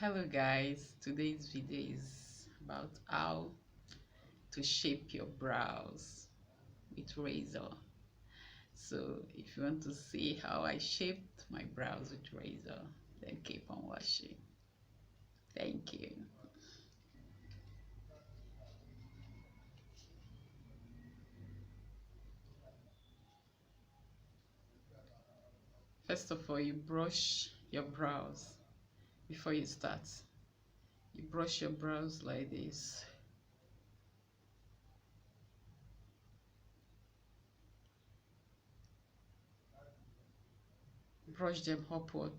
Hello guys, today's video is about how to shape your brows with razor. So if you want to see how I shaped my brows with razor, then keep on watching. Thank you. First of all, you brush your brows before you start. You brush your brows like this. Brush them upward.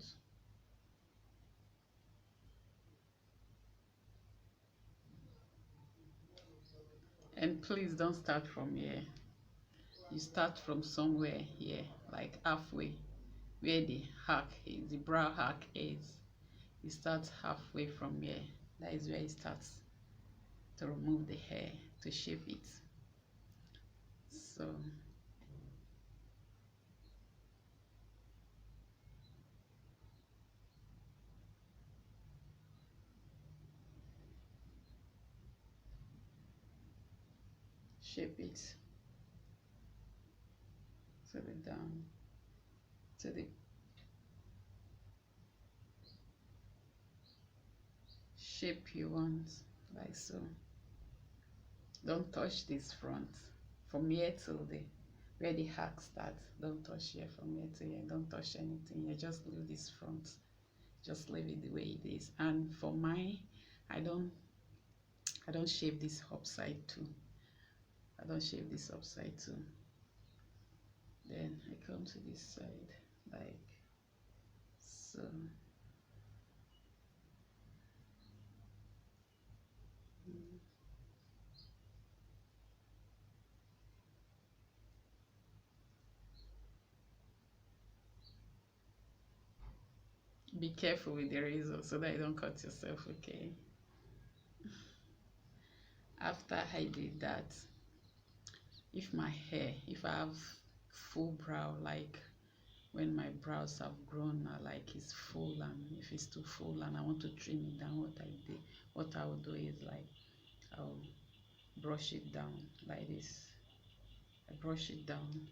And please don't start from here. You start from somewhere here, like halfway, where the hack is, the brow hack is. You start halfway from here. That is where it starts to remove the hair, to shape it. So shape it to the down, to the shape you want, like so. Don't touch this front from here till the where the hack starts. Don't touch here from here to here. Don't touch anything. You just leave this front. Just leave it the way it is. And for mine, I don't shape this upside too. I don't shape this upside too. Then I come to this side like so. Be careful with the razor so that you don't cut yourself, okay? After I did that, if I have full brow, like when my brows have grown, like it's full, and if it's too full and I want to trim it down, what I will do is like I'll brush it down like this. I brush it down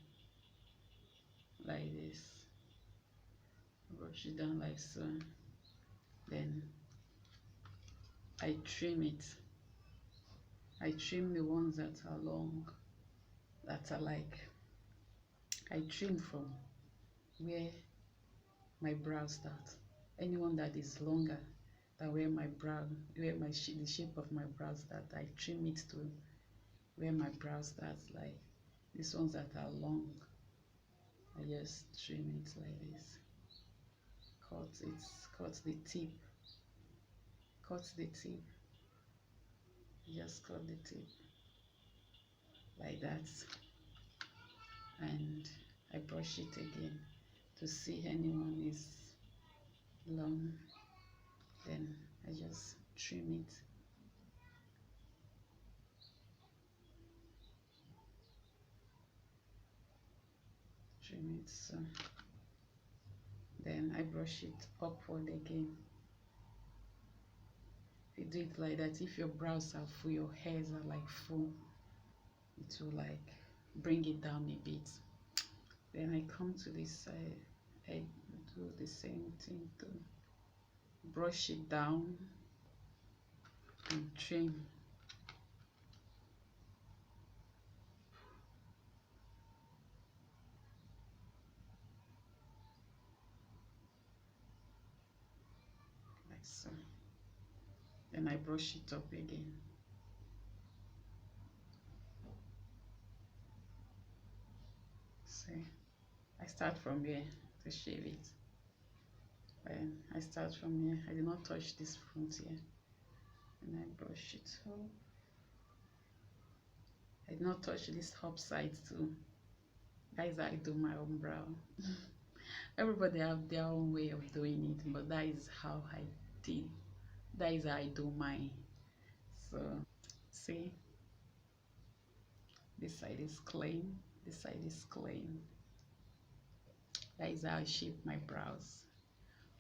like this. Brush it down like so. Then I trim it. I trim the ones that are long, that are like, I trim from where my brow starts. Anyone that is longer than where the shape of my brow starts, I trim it to where my brow starts. Like these ones that are long, I just trim it like this. Cut the tip. Cut the tip. Just cut the tip like that, and I brush it again to see anyone is long. Then I just trim it. Trim it so. Then I brush it upward again. If you do it like that, if your brows are full, your hairs are like full, it will like bring it down a bit. Then I come to this side, I do the same thing too. Brush it down and trim. Like so. Then I brush it up again. See, I start from here to shave it. And I start from here. I do not touch this front here. And I brush it up. I do not touch this top side too. That is how I do my own brow. Everybody have their own way of doing it, but that is how I did. That is how I do mine. So see, this side is clean, this side is clean. That is how I shape my brows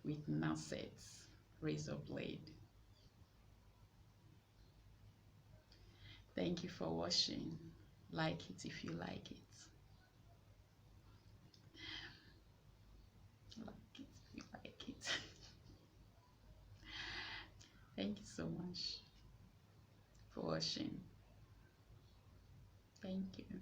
with nail sets. razor blade. Thank you for watching. Like it if you like it. Like it if you like it. Thank you so much for watching. Thank you.